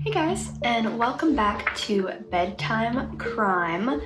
Hey guys, and welcome back to Bedtime Crime.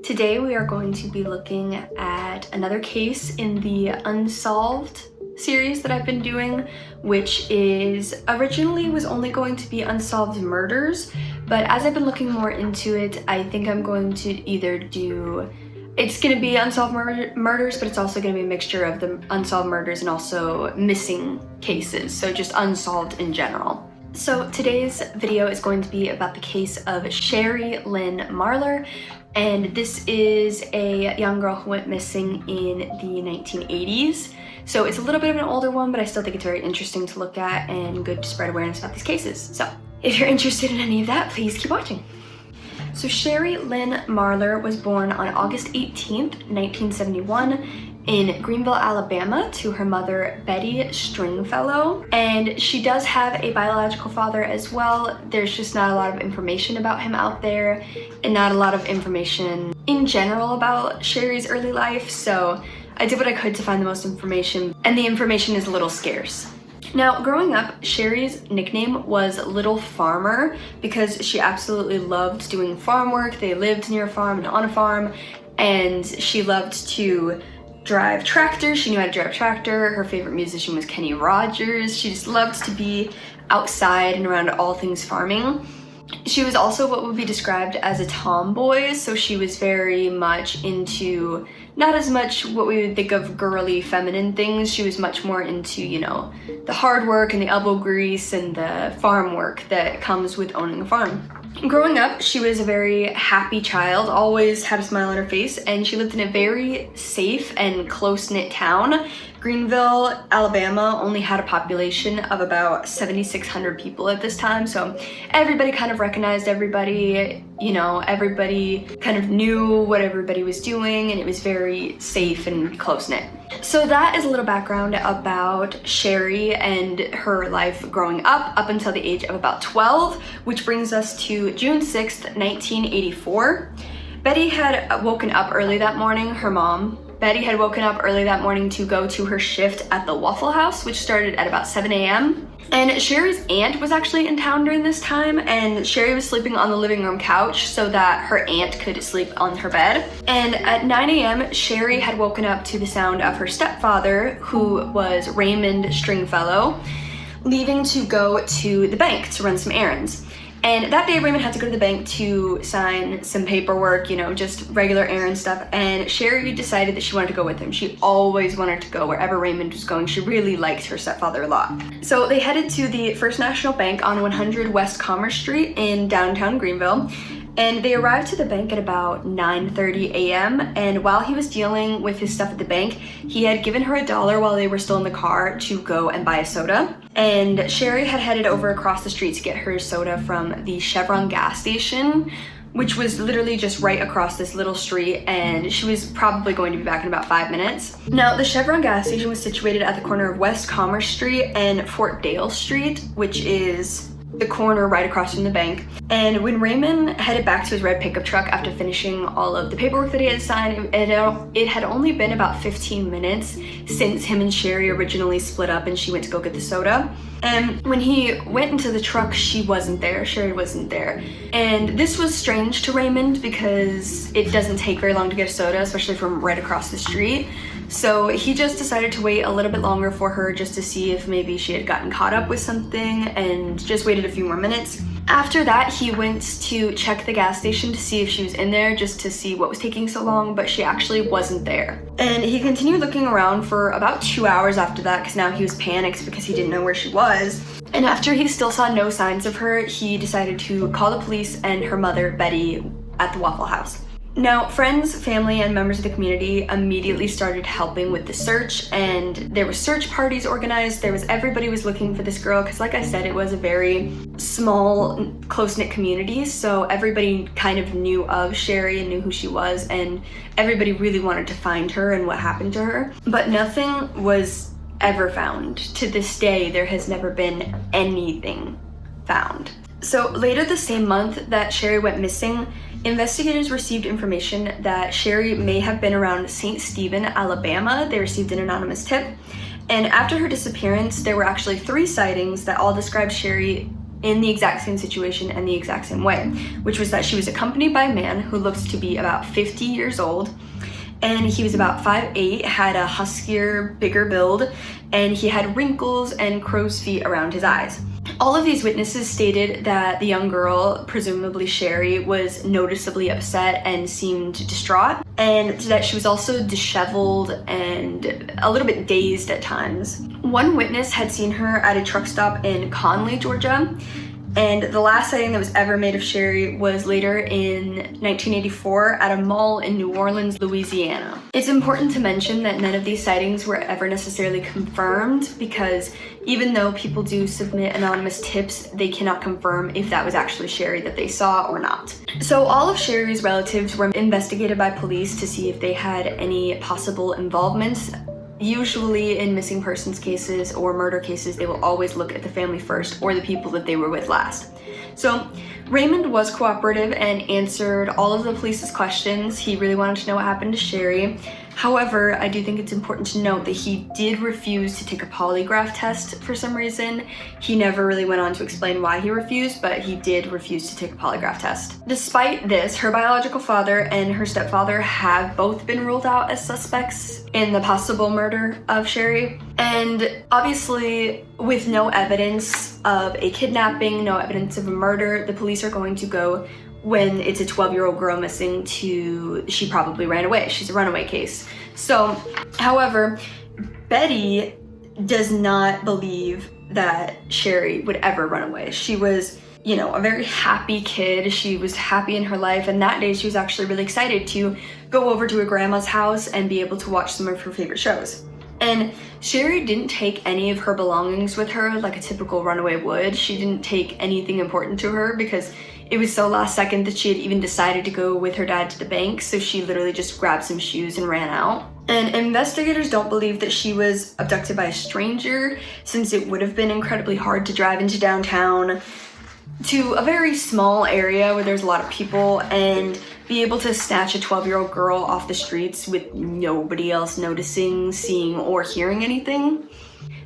Today we are going to be looking at another case in the Unsolved series that I've been doing, which is originally was only going to be Unsolved Murders, but as I've been looking more into it, I think I'm going to either do it's going to be Unsolved Murders, but it's also going to be a mixture of the Unsolved Murders and also missing cases, so just unsolved in general. So today's video is going to be about the case of Sherry Lynn Marler, and this is a young girl who went missing in the 1980s. So it's a little bit of an older one, but I still think it's very interesting to look at and good to spread awareness about these cases. So if you're interested in any of that, please keep watching. So Sherry Lynn Marler was born on August 18th, 1971 in Greenville, Alabama to her mother, Betty Stringfellow. And she does have a biological father as well. There's just not a lot of information about him out there and not a lot of information in general about Sherry's early life. So I did what I could to find the most information, and the information is a little scarce. Now, growing up, Sherry's nickname was Little Farmer because she absolutely loved doing farm work. They lived near a farm and on a farm, and she loved to drive tractors. She knew how to drive a tractor. Her favorite musician was Kenny Rogers. She just loved to be outside and around all things farming. She was also what would be described as a tomboy, so she was very much into not as much what we would think of girly feminine things. She was much more into, you know, the hard work and the elbow grease and the farm work that comes with owning a farm. Growing up, she was a very happy child, always had a smile on her face, and she lived in a very safe and close-knit town. Greenville, Alabama only had a population of about 7,600 people at this time, so everybody kind of recognized everybody, you know, everybody kind of knew what everybody was doing, and it was very safe and close-knit. So that is a little background about Sherry and her life growing up until the age of about 12, which brings us to June 6th, 1984. Betty had woken up early that morning, her mom. Betty had woken up early that morning to go to her shift at the Waffle House, which started at about 7 a.m. And Sherry's aunt was actually in town during this time, and Sherry was sleeping on the living room couch so that her aunt could sleep on her bed. And at 9 a.m., Sherry had woken up to the sound of her stepfather, who was Raymond Stringfellow, leaving to go to the bank to run some errands. And that day, Raymond had to go to the bank to sign some paperwork, you know, just regular errand stuff, and Sherry decided that she wanted to go with him. She always wanted to go wherever Raymond was going. She really liked her stepfather a lot. So they headed to the First National Bank on 100 West Commerce Street in downtown Greenville, and they arrived to the bank at about 9:30 a.m. And while he was dealing with his stuff at the bank, he had given her $1 while they were still in the car to go and buy a soda. And Sherry had headed over across the street to get her soda from the Chevron gas station, which was literally just right across this little street, and she was probably going to be back in about 5 minutes. Now, the Chevron gas station was situated at the corner of West Commerce Street and Fort Dale Street, which is the corner right across from the bank. And when Raymond headed back to his red pickup truck after finishing all of the paperwork that he had signed, it had only been about 15 minutes since him and Sherry originally split up and she went to go get the soda. And when he went into the truck, she wasn't there. Sherry wasn't there. And this was strange to Raymond because it doesn't take very long to get a soda, especially from right across the street. So he just decided to wait a little bit longer for her just to see if maybe she had gotten caught up with something, and just waited a few more minutes. After that, he went to check the gas station to see if she was in there, just to see what was taking so long, but she actually wasn't there. And he continued looking around for about 2 hours after that, because now he was panicked because he didn't know where she was. And after he still saw no signs of her, he decided to call the police and her mother, Betty, at the Waffle House. Now, friends, family, and members of the community immediately started helping with the search, and there were search parties organized. Everybody was looking for this girl because, like I said, it was a very small, close-knit community, so everybody kind of knew of Sherry and knew who she was, and everybody really wanted to find her and what happened to her. But nothing was ever found. To this day, there has never been anything found. So later the same month that Sherry went missing, investigators received information that Sherry may have been around St. Stephen, Alabama. They received an anonymous tip. And after her disappearance, there were actually 3 sightings that all described Sherry in the exact same situation and the exact same way, which was that she was accompanied by a man who looked to be about 50 years old, and he was about 5'8", had a huskier, bigger build, and he had wrinkles and crow's feet around his eyes. All of these witnesses stated that the young girl, presumably Sherry, was noticeably upset and seemed distraught, and that she was also disheveled and a little bit dazed at times. One witness had seen her at a truck stop in Conley, Georgia, and the last sighting that was ever made of Sherry was later in 1984 at a mall in New Orleans, Louisiana. It's important to mention that none of these sightings were ever necessarily confirmed, because even though people do submit anonymous tips, they cannot confirm if that was actually Sherry that they saw or not. So all of Sherry's relatives were investigated by police to see if they had any possible involvement. Usually in missing persons cases or murder cases, they will always look at the family first or the people that they were with last. So Raymond was cooperative and answered all of the police's questions. He really wanted to know what happened to Sherry. However, I do think it's important to note that he did refuse to take a polygraph test for some reason. He never really went on to explain why he refused, but he did refuse to take a polygraph test. Despite this, her biological father and her stepfather have both been ruled out as suspects in the possible murder of Sherry. And obviously, with no evidence of a kidnapping, no evidence of a murder, the police are going to go, when it's a 12-year-old girl missing, to she probably ran away. She's a runaway case. So, however, Betty does not believe that Sherry would ever run away. She was, you know, a very happy kid. She was happy in her life, and that day she was actually really excited to go over to her grandma's house and be able to watch some of her favorite shows. And Sherry didn't take any of her belongings with her like a typical runaway would. She didn't take anything important to her because it was so last second that she had even decided to go with her dad to the bank, so she literally just grabbed some shoes and ran out. And investigators don't believe that she was abducted by a stranger, since it would have been incredibly hard to drive into downtown to a very small area where there's a lot of people and be able to snatch a 12-year-old girl off the streets with nobody else noticing, seeing, or hearing anything.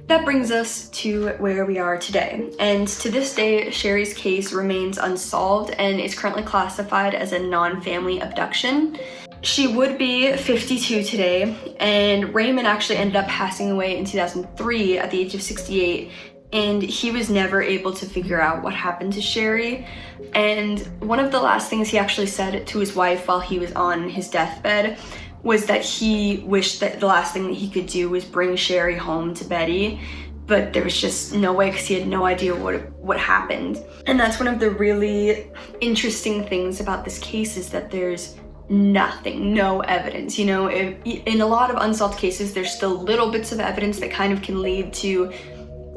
That brings us to where we are today. And to this day, Sherry's case remains unsolved and is currently classified as a non-family abduction. She would be 52 today, and Raymond actually ended up passing away in 2003 at the age of 68, and he was never able to figure out what happened to Sherry. And one of the last things he actually said to his wife while he was on his deathbed was that he wished that the last thing that he could do was bring Sherry home to Betty, but there was just no way because he had no idea what happened. And that's one of the really interesting things about this case, is that there's nothing, no evidence. You know, in a lot of unsolved cases, there's still little bits of evidence that kind of can lead to,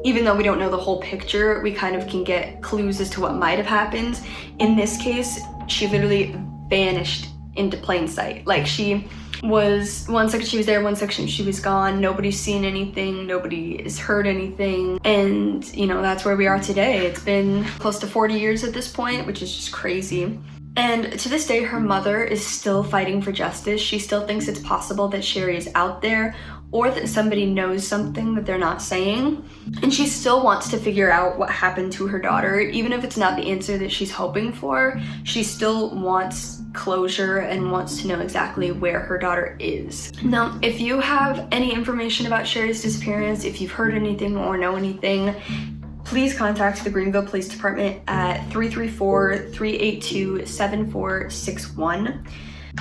even though we don't know the whole picture, we kind of can get clues as to what might have happened. In this case, she literally vanished into plain sight. Like, she was, one second she was there, one second she was gone. Nobody's seen anything, nobody has heard anything. And, you know, that's where we are today. It's been close to 40 years at this point, which is just crazy. And to this day, her mother is still fighting for justice. She still thinks it's possible that Sherry is out there, or that somebody knows something that they're not saying. And she still wants to figure out what happened to her daughter. Even if it's not the answer that she's hoping for, she still wants closure and wants to know exactly where her daughter is. Now, if you have any information about Sherry's disappearance, if you've heard anything or know anything, please contact the Greenville Police Department at 334-382-7461.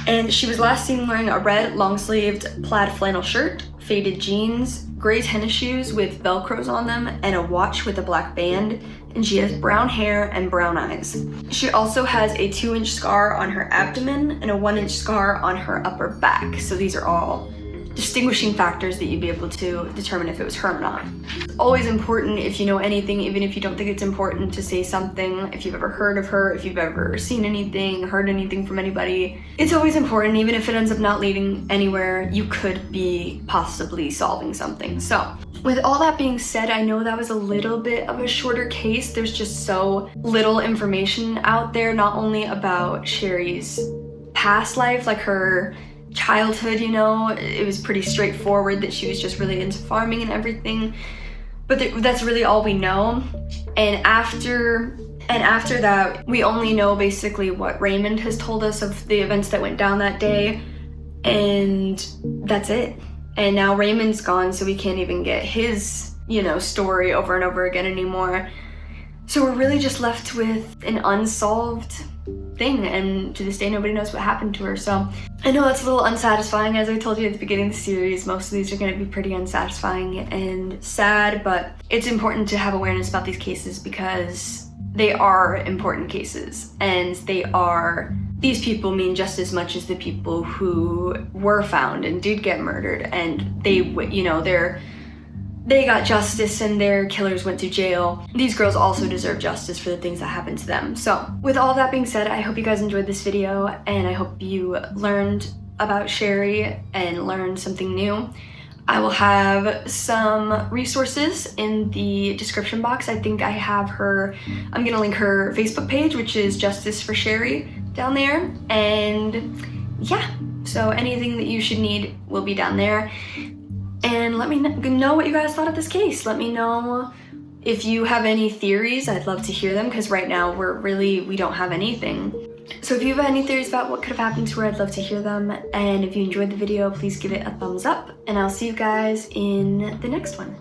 And she was last seen wearing a red long-sleeved plaid flannel shirt, faded jeans, gray tennis shoes with Velcros on them, and a watch with a black band, and she has brown hair and brown eyes. She also has a 2-inch scar on her abdomen and a 1-inch scar on her upper back. So these are all distinguishing factors that you'd be able to determine if it was her or not. It's always important, if you know anything, even if you don't think it's important, to say something. If you've ever heard of her, if you've ever seen anything, heard anything from anybody, it's always important. Even if it ends up not leading anywhere, you could be possibly solving something. So with all that being said, I know that was a little bit of a shorter case. There's just so little information out there, not only about Sherry's past life, like her childhood, you know, it was pretty straightforward that she was just really into farming and everything. but that's really all we know. And after that, we only know basically what Raymond has told us of the events that went down that day, and that's it. And now Raymond's gone, so we can't even get his, you know, story over and over again anymore. So we're really just left with an unsolved thing, and to this day nobody knows what happened to her. So I know that's a little unsatisfying. As I told you at the beginning of the series, most of these are going to be pretty unsatisfying and sad, but it's important to have awareness about these cases because they are important cases, and these people mean just as much as the people who were found and did get murdered, and they, you know, they got justice and their killers went to jail. These girls also deserve justice for the things that happened to them. So with all that being said, I hope you guys enjoyed this video, and I hope you learned about Sherry and learned something new. I will have some resources in the description box. I think I have I'm gonna link her Facebook page, which is Justice for Sherry, down there. And yeah, so anything that you should need will be down there. And let me know what you guys thought of this case. Let me know if you have any theories. I'd love to hear them, because right now we don't have anything. So if you have any theories about what could have happened to her, I'd love to hear them. And if you enjoyed the video, please give it a thumbs up, and I'll see you guys in the next one.